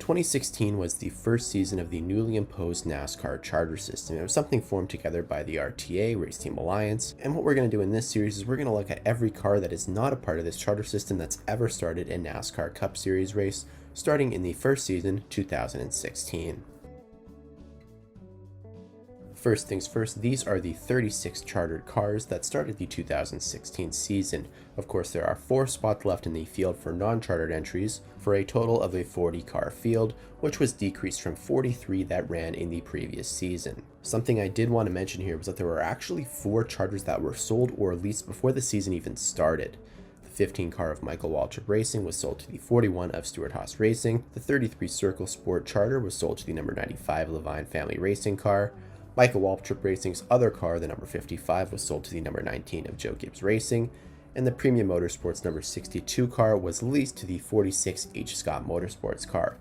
2016 was the first season of the newly imposed NASCAR charter system. It was something formed together by the RTA, Race Team Alliance, and what we're going to do in this series is we're going to look at every car that is not a part of this charter system that's ever started a NASCAR Cup Series race, starting in the first season, 2016. First things first, these are the 36 chartered cars that started the 2016 season. Of course, there are 4 spots left in the field for non-chartered entries, for a total of a 40-car field, which was decreased from 43 that ran in the previous season. Something I did want to mention here was that there were actually 4 charters that were sold or leased before the season even started. The 15 car of Michael Waltrip Racing was sold to the 41 of Stewart-Haas Racing, the 33 Circle Sport charter was sold to the number 95 Levine Family Racing car, Michael Waltrip Racing's other car, the number 55, was sold to the number 19 of Joe Gibbs Racing, and the Premium Motorsports number 62 car was leased to the 46 H. Scott Motorsports car.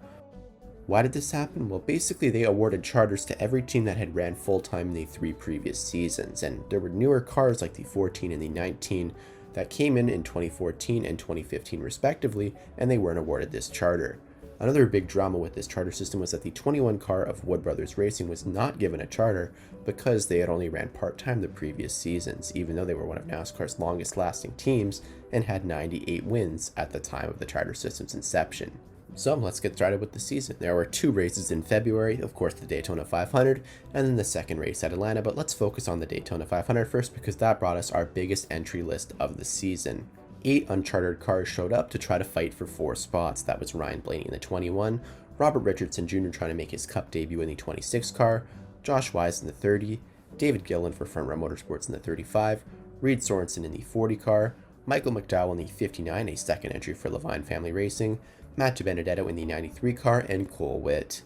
Why did this happen? Well, basically they awarded charters to every team that had ran full-time in the 3 previous seasons, and there were newer cars like the 14 and the 19 that came in 2014 and 2015 respectively, and they weren't awarded this charter. Another big drama with this charter system was that the 21 car of Wood Brothers Racing was not given a charter because they had only ran part-time the previous seasons, even though they were one of NASCAR's longest lasting teams and had 98 wins at the time of the charter system's inception. So let's get started with the season. There were 2 races in February, of course the Daytona 500 and then the second race at Atlanta, but let's focus on the Daytona 500 first because that brought us our biggest entry list of the season. 8 unchartered cars showed up to try to fight for 4 spots. That was Ryan Blaney in the 21, Robert Richardson Jr. trying to make his Cup debut in the 26 car, Josh Wise in the 30, David Gillen for Front Row Motorsports in the 35, Reed Sorensen in the 40 car, Michael McDowell in the 59, a second entry for Levine Family Racing, Matt DiBenedetto in the 93 car, and Cole Witt.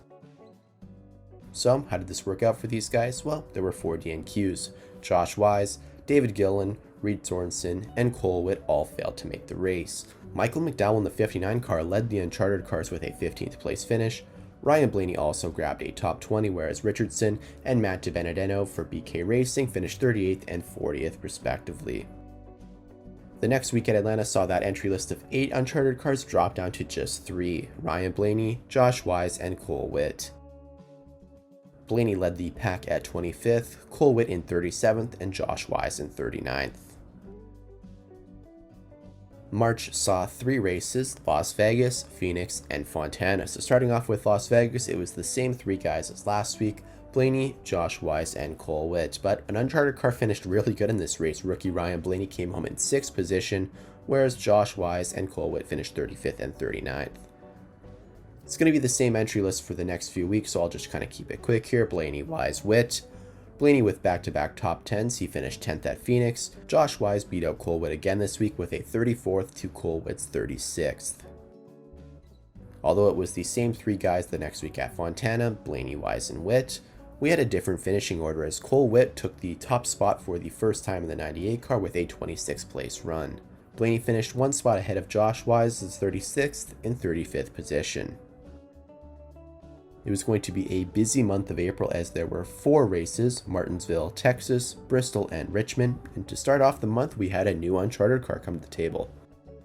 So, how did this work out for these guys? Well, there were 4 DNQs. Josh Wise, David Gillen, Reed Sorensen, and Cole Witt all failed to make the race. Michael McDowell in the 59 car led the uncharted cars with a 15th place finish. Ryan Blaney also grabbed a top 20, whereas Richardson and Matt DiBenedetto for BK Racing finished 38th and 40th respectively. The next week at Atlanta saw that entry list of 8 uncharted cars drop down to just 3, Ryan Blaney, Josh Wise, and Cole Witt. Blaney led the pack at 25th, Cole Witt in 37th, and Josh Wise in 39th. March saw 3 races, Las Vegas, Phoenix, and Fontana. So starting off with Las Vegas, it was the same 3 guys as last week, Blaney, Josh Wise, and Cole Witt. But an uncharted car finished really good in this race. Rookie Ryan Blaney came home in 6th position, whereas Josh Wise and Cole Witt finished 35th and 39th. It's going to be the same entry list for the next few weeks, so I'll just kind of keep it quick here. Blaney, Wise, Witt. Blaney with back-to-back top 10s, he finished 10th at Phoenix. Josh Wise beat out Cole Witt again this week with a 34th to Cole Witt's 36th. Although it was the same 3 guys the next week at Fontana, Blaney, Wise, and Witt, we had a different finishing order as Cole Witt took the top spot for the first time in the 98 car with a 26th place run. Blaney finished 1 spot ahead of Josh Wise's 36th and 35th position. It was going to be a busy month of April as there were 4 races, Martinsville, Texas, Bristol, and Richmond, and to start off the month we had a new uncharted car come to the table.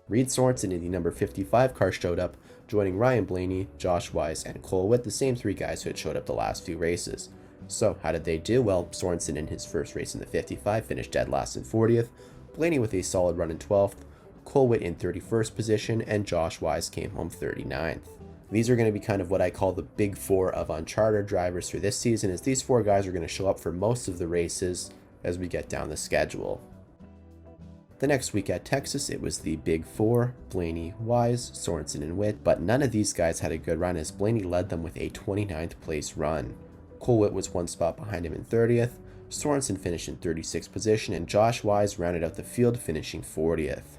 Reed Sorensen in the number 55 car showed up, joining Ryan Blaney, Josh Wise, and Cole Witt, the same 3 guys who had showed up the last few races. So how did they do? Well, Sorensen in his first race in the 55 finished dead last in 40th, Blaney with a solid run in 12th, Cole Witt in 31st position, and Josh Wise came home 39th. These are going to be kind of what I call the big 4 of uncharted drivers for this season, as these 4 guys are going to show up for most of the races as we get down the schedule. The next week at Texas, it was the big 4, Blaney, Wise, Sorensen, and Witt, but none of these guys had a good run as Blaney led them with a 29th place run. Cole Witt was 1 spot behind him in 30th, Sorensen finished in 36th position, and Josh Wise rounded out the field finishing 40th.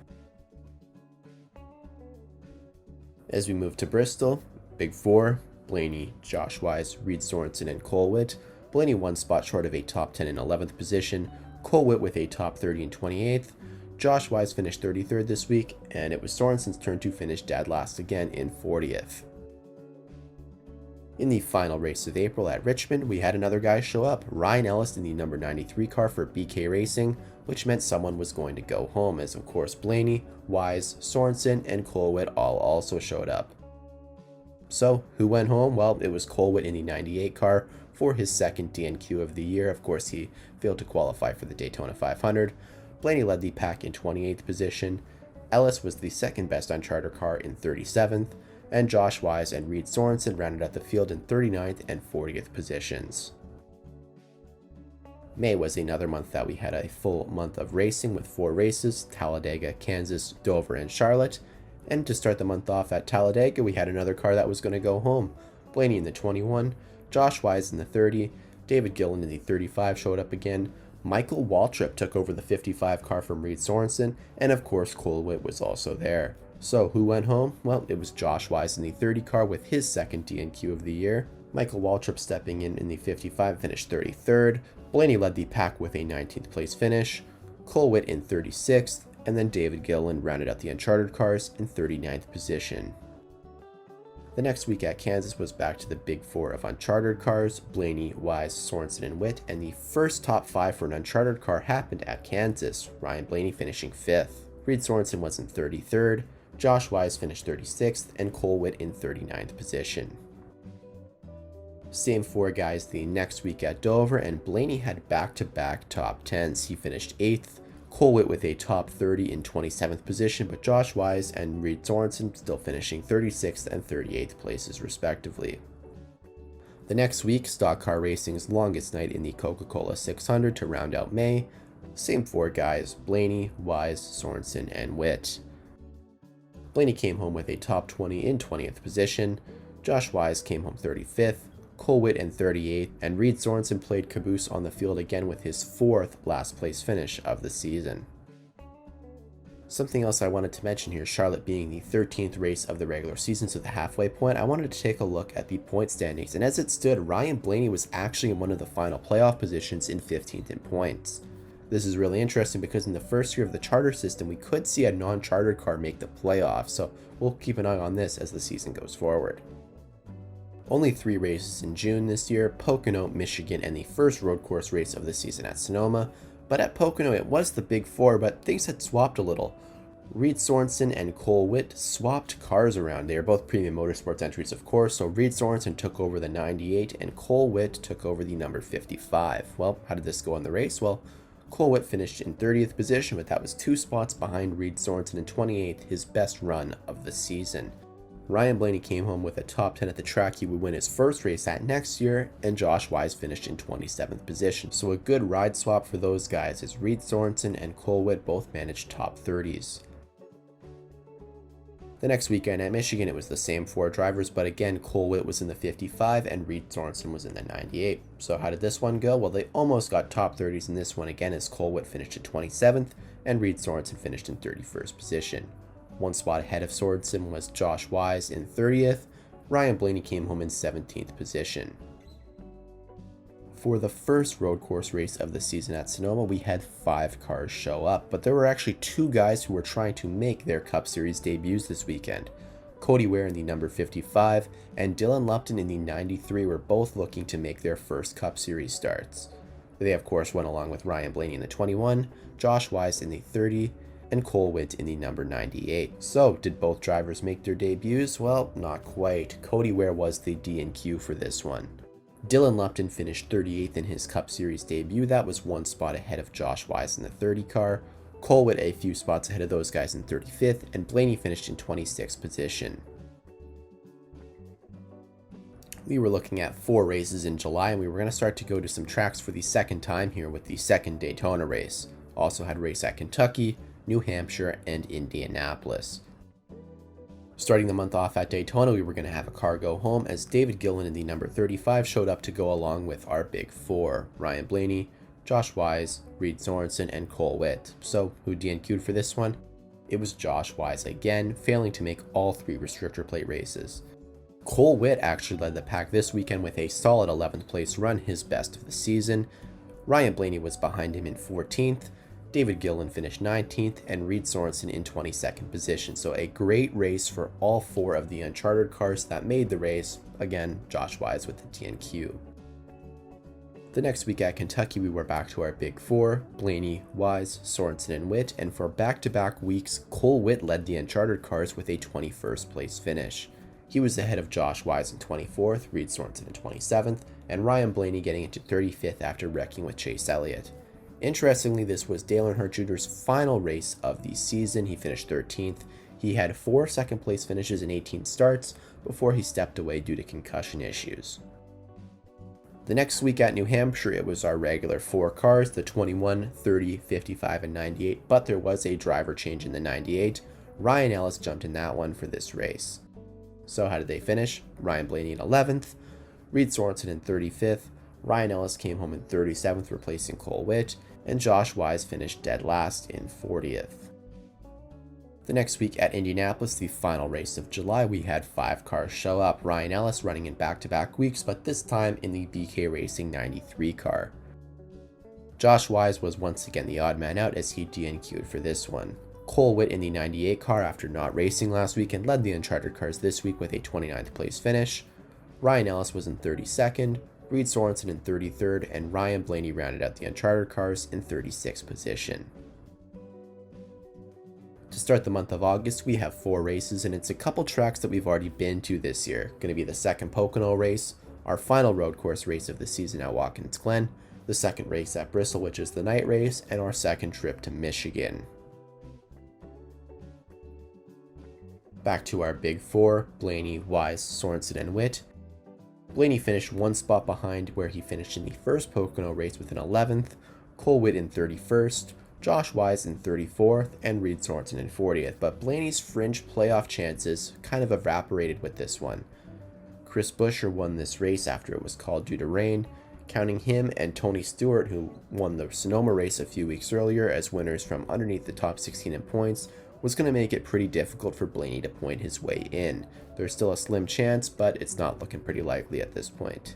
As we move to Bristol, big 4, Blaney, Josh Wise, Reed Sorensen, and Cole Witt. Blaney 1 spot short of a top 10 in 11th position, Cole Witt with a top 30 in 28th, Josh Wise finished 33rd this week, and it was Sorensen's turn to finish dead last again in 40th. In the final race of April at Richmond, we had another guy show up, Ryan Ellis in the number 93 car for BK Racing, which meant someone was going to go home, as of course Blaney, Wise, Sorensen, and Cole Witt all also showed up. So, who went home? Well, it was Cole Witt in the 98 car for his second DNQ of the year. Of course, he failed to qualify for the Daytona 500. Blaney led the pack in 28th position. Ellis was the second best Uncharted car in 37th. And Josh Wise and Reed Sorensen rounded out the field in 39th and 40th positions. May was another month that we had a full month of racing with 4 races: Talladega, Kansas, Dover, and Charlotte. And to start the month off at Talladega, we had another car that was going to go home. Blaney in the 21, Josh Wise in the 30, David Gillen in the 35 showed up again. Michael Waltrip took over the 55 car from Reed Sorensen, and of course Cole Witt was also there. So who went home? Well, it was Josh Wise in the 30 car with his second DNQ of the year. Michael Waltrip stepping in the 55 finished 33rd. Blaney led the pack with a 19th place finish. Cole Witt in 36th, and then David Gillen rounded out the Uncharted cars in 39th position. The next week at Kansas was back to the big 4 of Uncharted cars: Blaney, Wise, Sorensen, and Witt, and the first top 5 for an Uncharted car happened at Kansas, Ryan Blaney finishing 5th. Reed Sorensen was in 33rd, Josh Wise finished 36th, and Cole Witt in 39th position. Same 4 guys the next week at Dover, and Blaney had back-to-back top 10s. He finished 8th, Cole Witt with a top 30 in 27th position, but Josh Wise and Reed Sorensen still finishing 36th and 38th places respectively. The next week, stock car racing's longest night in the Coca-Cola 600 to round out May. Same 4 guys: Blaney, Wise, Sorensen, and Witt. Blaney came home with a top 20 in 20th position, Josh Wise came home 35th, Cole Witt in 38th, and Reed Sorensen played caboose on the field again with his 4th last place finish of the season. Something else I wanted to mention here, Charlotte being the 13th race of the regular season, so the halfway point, I wanted to take a look at the point standings, and as it stood, Ryan Blaney was actually in one of the final playoff positions in 15th in points. This is really interesting because in the first year of the charter system, we could see a non-chartered car make the playoffs, so we'll keep an eye on this as the season goes forward. Only 3 races in June this year: Pocono, Michigan, and the first road course race of the season at Sonoma. But at Pocono it was the big 4, but things had swapped a little. Reed Sorensen and Cole Witt swapped cars around. They are both premium motorsports entries, of course, so Reed Sorensen took over the 98 and Cole Witt took over the number 55. Well, how did this go in the race? Well, Cole Witt finished in 30th position, but that was 2 spots behind Reed Sorensen in 28th, his best run of the season. Ryan Blaney came home with a top 10 at the track he would win his first race at next year, and Josh Wise finished in 27th position. So a good ride swap for those guys, as Reed Sorensen and Cole Witt both managed top 30s. The next weekend at Michigan, it was the same 4 drivers, but again, Cole Witt was in the 55 and Reed Sorensen was in the 98. So how did this one go? Well, they almost got top 30s in this one again, as Cole Witt finished at 27th and Reed Sorensen finished in 31st position. 1 spot ahead of Sorensen was Josh Wise in 30th. Ryan Blaney came home in 17th position. For the first road course race of the season at Sonoma, we had 5 cars show up, but there were actually 2 guys who were trying to make their Cup Series debuts this weekend. Cody Ware in the number 55 and Dylan Lupton in the 93 were both looking to make their first Cup Series starts. They of course went along with Ryan Blaney in the 21, Josh Wise in the 30, and Cole Witt in the number 98. So, did both drivers make their debuts? Well, not quite. Cody Ware was the D&Q for this one. Dylan Lupton finished 38th in his Cup Series debut. That was 1 spot ahead of Josh Wise in the 30 car. Cole Witt a few spots ahead of those guys in 35th, and Blaney finished in 26th position. We were looking at 4 races in July, and we were going to start to go to some tracks for the second time here with the second Daytona race. Also had a race at Kentucky, New Hampshire, and Indianapolis. Starting the month off at Daytona, we were going to have a car go home, as David Gillen in the number 35 showed up to go along with our big 4, Ryan Blaney, Josh Wise, Reed Sorensen, and Cole Witt. So who DNQ'd for this one? It was Josh Wise again, failing to make all 3 restrictor plate races. Cole Witt actually led the pack this weekend with a solid 11th place run, his best of the season. Ryan Blaney was behind him in 14th. David Gillen finished 19th, and Reed Sorensen in 22nd position. So a great race for all 4 of the Uncharted cars that made the race. Again, Josh Wise with the DNQ. The next week at Kentucky, we were back to our big 4, Blaney, Wise, Sorensen, and Witt, and for back-to-back weeks, Cole Witt led the Uncharted cars with a 21st place finish. He was ahead of Josh Wise in 24th, Reed Sorensen in 27th, and Ryan Blaney getting into 35th after wrecking with Chase Elliott. Interestingly, this was Dale Earnhardt Jr.'s final race of the season. He finished 13th. He had 4 second-place finishes in 18 starts before he stepped away due to concussion issues. The next week at New Hampshire, it was our regular 4 cars, the 21, 30, 55, and 98, but there was a driver change in the 98. Ryan Ellis jumped in that one for this race. So how did they finish? Ryan Blaney in 11th, Reed Sorensen in 35th, Ryan Ellis came home in 37th, replacing Cole Witt, and Josh Wise finished dead last in 40th. The next week at Indianapolis, the final race of July, we had 5 cars show up. Ryan Ellis running in back-to-back weeks, but this time in the BK Racing 93 car. Josh Wise was once again the odd man out as he DNQ'd for this one. Cole Witt in the 98 car after not racing last week and led the Unchartered cars this week with a 29th place finish. Ryan Ellis was in 32nd, Reed Sorensen in 33rd, and Ryan Blaney rounded out the Unchartered cars in 36th position. To start the month of August, we have 4 races, and it's a couple tracks that we've already been to this year. Going to be the second Pocono race, our final road course race of the season at Watkins Glen, the second race at Bristol, which is the night race, and our second trip to Michigan. Back to our big 4, Blaney, Wise, Sorensen, and Witt. Blaney finished 1 spot behind where he finished in the first Pocono race with an 11th, Cole Witt in 31st, Josh Wise in 34th, and Reed Sorensen in 40th, but Blaney's fringe playoff chances kind of evaporated with this one. Chris Buescher won this race after it was called due to rain, counting him and Tony Stewart, who won the Sonoma race a few weeks earlier, as winners from underneath the top 16 in points, was going to make it pretty difficult for Blaney to point his way in. There's still a slim chance, but it's not looking pretty likely at this point.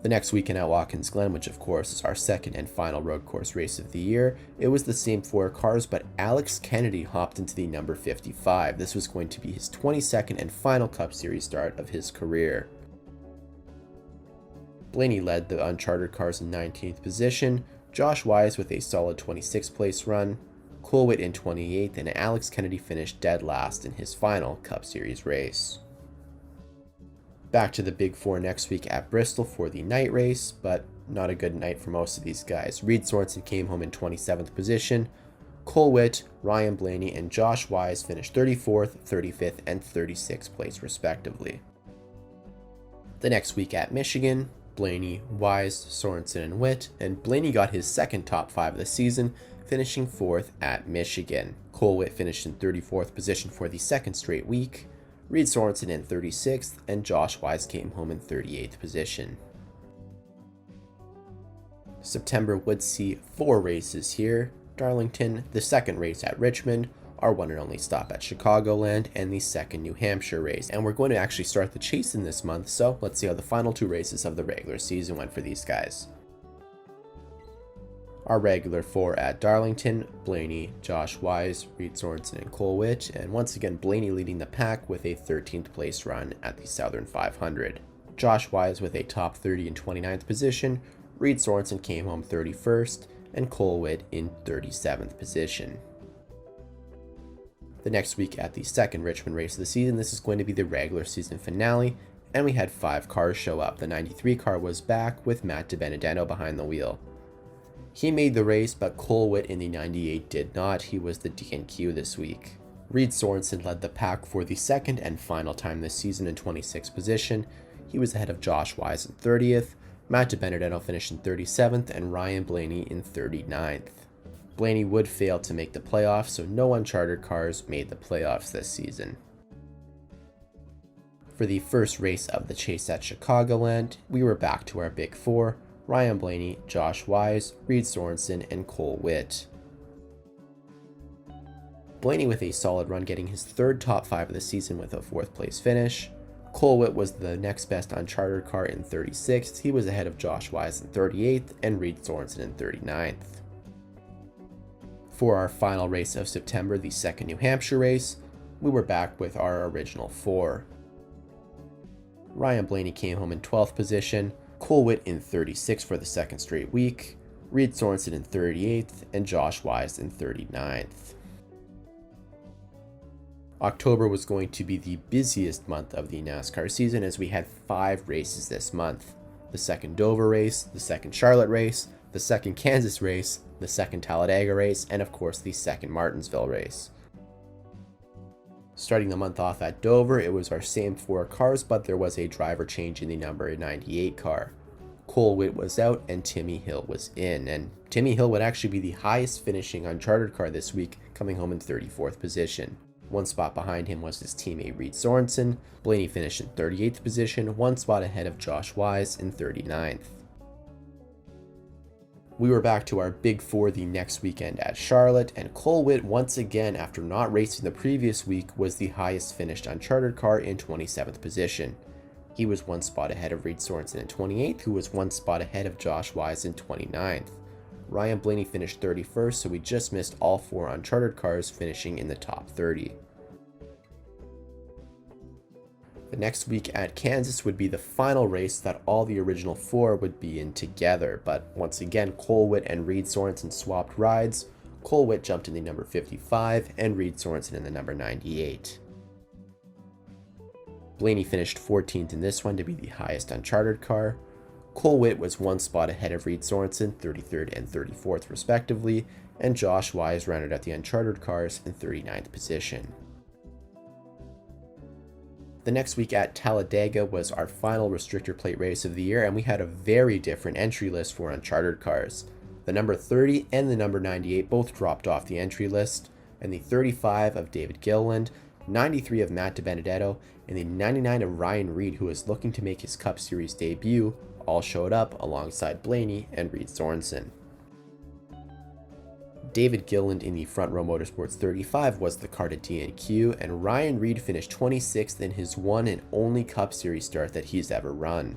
The next weekend at Watkins Glen, which of course is our second and final road course race of the year, it was the same 4 cars, but Alex Kennedy hopped into the number 55. This was going to be his 22nd and final Cup Series start of his career. Blaney led the Unchartered cars in 19th position, Josh Wise with a solid 26th place run, Cole Witt in 28th, and Alex Kennedy finished dead last in his final Cup Series race. Back to the Big 4 next week at Bristol for the night race, but not a good night for most of these guys. Reed Sorensen came home in 27th position. Cole Witt, Ryan Blaney, and Josh Wise finished 34th, 35th, and 36th place respectively. The next week at Michigan, Blaney, Wise, Sorensen, and Witt, and Blaney got his second top 5 of the season, finishing 4th at Michigan. Cole Witt finished in 34th position for the second straight week. Reed Sorensen in 36th, and Josh Wise came home in 38th position. September would see 4 races here: Darlington, the second race at Richmond, our one and only stop at Chicagoland, and the second New Hampshire race. And we're going to actually start the chase in this month, so let's see how the final 2 races of the regular season went for these guys. Our regular 4 at Darlington, Blaney, Josh Wise, Reed Sorensen, and Cole Witt, and once again Blaney leading the pack with a 13th place run at the Southern 500. Josh Wise with a top 30 and 29th position, Reed Sorensen came home 31st, and Cole Witt in 37th position. The next week at the second Richmond race of the season, this is going to be the regular season finale, and we had 5 cars show up. The 93 car was back with Matt DiBenedetto behind the wheel. He made the race, but Cole Witt in the 98 did not. He was the DNQ this week. Reed Sorensen led the pack for the second and final time this season in 26th position. He was ahead of Josh Wise in 30th, Matt DiBenedetto finished in 37th, and Ryan Blaney in 39th. Blaney would fail to make the playoffs, so no Unchartered cars made the playoffs this season. For the first race of the chase at Chicagoland, we were back to our Big 4, Ryan Blaney, Josh Wise, Reed Sorensen, and Cole Witt. Blaney with a solid run, getting his 3rd top 5 of the season with a 4th place finish. Cole Witt was the next best Unchartered car in 36th. He was ahead of Josh Wise in 38th and Reed Sorensen in 39th. For our final race of September, the second New Hampshire race, we were back with our original 4. Ryan Blaney came home in 12th position, Cole Witt in 36th for the second straight week, Reed Sorensen in 38th, and Josh Wise in 39th. October was going to be the busiest month of the NASCAR season as we had 5 races this month. The second Dover race, the second Charlotte race, the second Kansas race, the second Talladega race, and of course the second Martinsville race. Starting the month off at Dover, it was our same 4 cars, but there was a driver change in the number 98 car. Cole Whitt was out and Timmy Hill was in, and Timmy Hill would actually be the highest finishing Uncharted car this week, coming home in 34th position. 1 spot behind him was his teammate Reed Sorensen. Blaney finished in 38th position, 1 spot ahead of Josh Wise in 39th. We were back to our Big 4 the next weekend at Charlotte, and Cole Whitt once again, after not racing the previous week, was the highest finished Uncharted car in 27th position. He was 1 spot ahead of Reed Sorensen in 28th, who was 1 spot ahead of Josh Wise in 29th. Ryan Blaney finished 31st, so we just missed all 4 Uncharted cars finishing in the top 30. The next week at Kansas would be the final race that all the original 4 would be in together, but once again Cole Whitt and Reed Sorensen swapped rides. Cole Whitt jumped in the number 55 and Reed Sorensen in the number 98. Blaney finished 14th in this one to be the highest Uncharted car. Cole Whitt was 1 spot ahead of Reed Sorensen, 33rd and 34th respectively, and Josh Wise rounded out the Uncharted cars in 39th position. The next week at Talladega was our final restrictor plate race of the year, and we had a very different entry list for Uncharted cars. The number 30 and the number 98 both dropped off the entry list, and the 35 of David Gilliland, 93 of Matt DiBenedetto, and the 99 of Ryan Reed, who was looking to make his Cup Series debut, all showed up alongside Blaney and Reed Sorensen. David Gilliland in the Front Row Motorsports 35 was the car to DNQ, and Ryan Reed finished 26th in his one and only Cup Series start that he's ever run.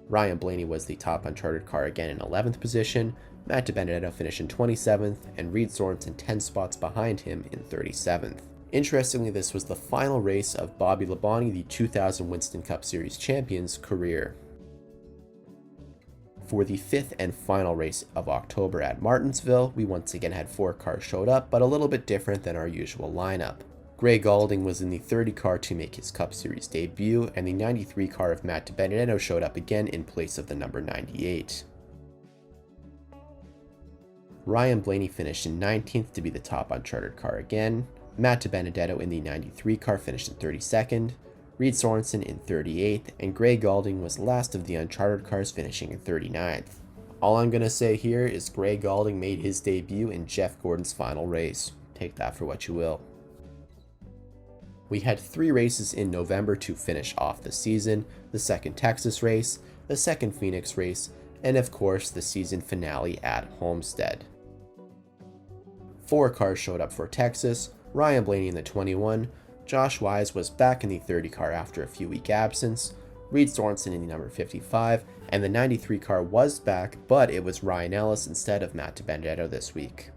Ryan Blaney was the top Uncharted car again in 11th position, Matt DiBenedetto finished in 27th, and Reed Sorensen 10 spots behind him in 37th. Interestingly, this was the final race of Bobby Labonte, the 2000 Winston Cup Series champion's career. For the 5th and final race of October at Martinsville, we once again had 4 cars showed up, but a little bit different than our usual lineup. Gray Gaulding was in the 30 car to make his Cup Series debut, and the 93 car of Matt DiBenedetto showed up again in place of the number 98. Ryan Blaney finished in 19th to be the top Uncharted car again. Matt DiBenedetto in the 93 car finished in 32nd. Reed Sorensen in 38th, and Gray Gaulding was last of the Uncharted cars finishing in 39th. All I'm going to say here is Gray Gaulding made his debut in Jeff Gordon's final race. Take that for what you will. We had 3 races in November to finish off the season: the second Texas race, the second Phoenix race, and of course the season finale at Homestead. 4 cars showed up for Texas: Ryan Blaney in the 21, Josh Wise was back in the 30 car after a few week absence, Reed Sorensen in the number 55, and the 93 car was back, but it was Ryan Ellis instead of Matt DiBenedetto this week.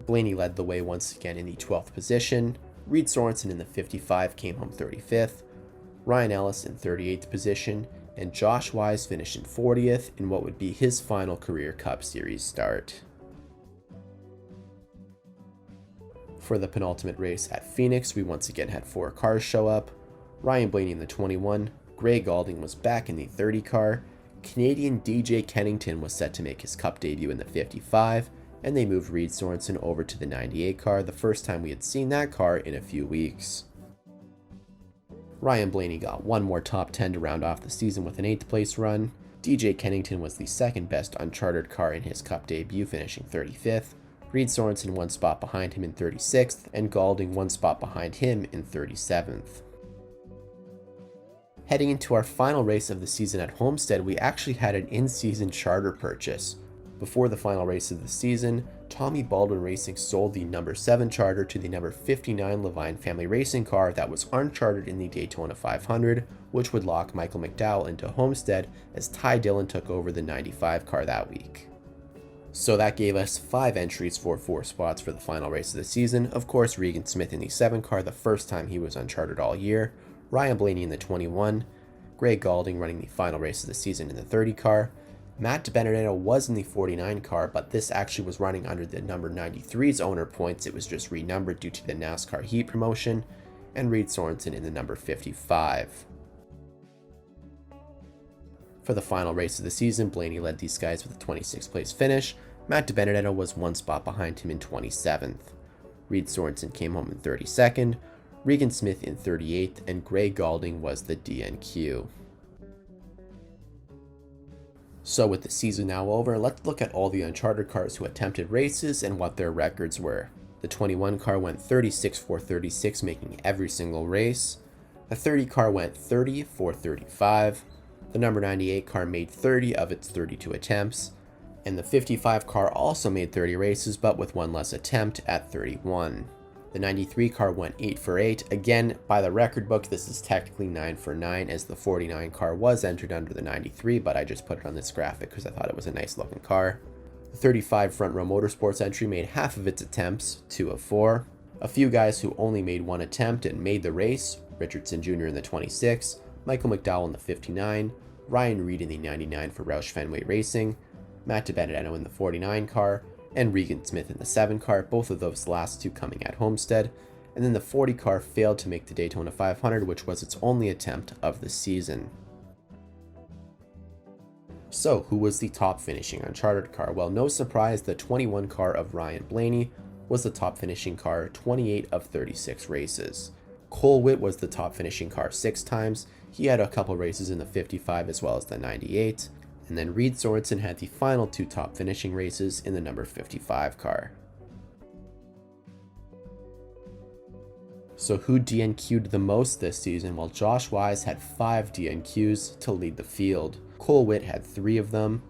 Blaney led the way once again in the 12th position, Reed Sorensen in the 55 came home 35th, Ryan Ellis in 38th position, and Josh Wise finished in 40th in what would be his final career Cup Series start. For the penultimate race at Phoenix, we once again had 4 cars show up: Ryan Blaney in the 21, Gray Gaulding was back in the 30 car, Canadian DJ Kennington was set to make his Cup debut in the 55, and they moved Reed Sorensen over to the 98 car, the first time we had seen that car in a few weeks. Ryan Blaney got 1 more top 10 to round off the season with an 8th place run. DJ Kennington was the second best Uncharted car in his Cup debut, finishing 35th. Reed Sorensen 1 spot behind him in 36th, and Gaulding 1 spot behind him in 37th. Heading into our final race of the season at Homestead, we actually had an in-season charter purchase. Before the final race of the season, Tommy Baldwin Racing sold the number 7 charter to the number 59 Levine family racing car that was unchartered in the Daytona 500, which would lock Michael McDowell into Homestead as Ty Dillon took over the 95 car that week. So that gave us 5 entries for 4 spots for the final race of the season. Of course, Regan Smith in the 7 car, the first time he was uncharted all year, Ryan Blaney in the 21, Gray Gaulding running the final race of the season in the 30 car, Matt DiBenedetto was in the 49 car, but this actually was running under the number 93's owner points. It was just renumbered due to the NASCAR Heat promotion, and Reed Sorensen in the number 55. For the final race of the season, Blaney led these guys with a 26th place finish. Matt DiBenedetto was one spot behind him in 27th. Reed Sorensen came home in 32nd, Regan Smith in 38th, and Gray Galding was the DNQ. So with the season now over, let's look at all the Uncharted cars who attempted races and what their records were. The 21 car went 36-4-36, making every single race. The 30 car went 30-4-35. The number 98 car made 30 of its 32 attempts. And the 55 car also made 30 races, but with one less attempt at 31. The 93 car went 8 for 8. Again, by the record book, this is technically 9 for 9, as the 49 car was entered under the 93, but I just put it on this graphic because I thought it was a nice looking car. The 35 Front Row Motorsports entry made half of its attempts, 2 of 4. A few guys who only made one attempt and made the race: Richardson Jr. in the 26, Michael McDowell in the 59, Ryan Reed in the 99 for Roush Fenway Racing, Matt DiBenedetto in the 49 car, and Regan Smith in the 7 car, both of those last two coming at Homestead. And then the 40 car failed to make the Daytona 500, which was its only attempt of the season. So, who was the top finishing Uncharted car? Well, no surprise, the 21 car of Ryan Blaney was the top finishing car 28 of 36 races. Cole Witt was the top finishing car 6 times. He had a couple races in the 55 as well as the 98. And then Reed Sorensen had the final 2 top finishing races in the number 55 car. So who DNQ'd the most this season? Well, Josh Wise had 5 DNQs to lead the field. Cole Witt had 3 of them.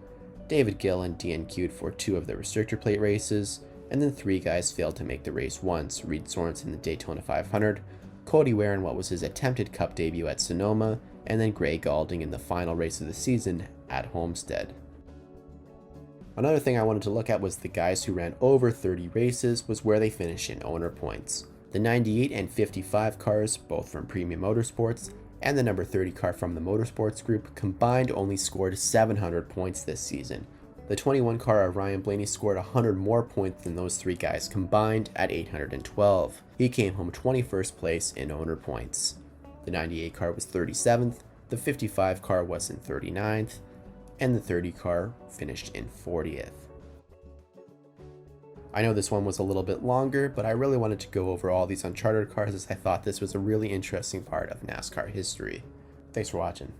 David Gillen DNQ'd for 2 of the restrictor plate races. And then 3 guys failed to make the race once. Reed Sorensen in the Daytona 500, Cody Ware in what was his attempted Cup debut at Sonoma, and then Gray Galding in the final race of the season at Homestead. Another thing I wanted to look at was the guys who ran over 30 races was where they finished in owner points. The 98 and 55 cars, both from Premium Motorsports, and the number 30 car from the Motorsports Group combined only scored 700 points this season. The 21 car of Ryan Blaney scored 100 more points than those 3 guys combined at 812. He came home 21st place in owner points. The 98 car was 37th, the 55 car was in 39th, and the 30 car finished in 40th. I know this one was a little bit longer, but I really wanted to go over all these Uncharted cars as I thought this was a really interesting part of NASCAR history. Thanks for watching.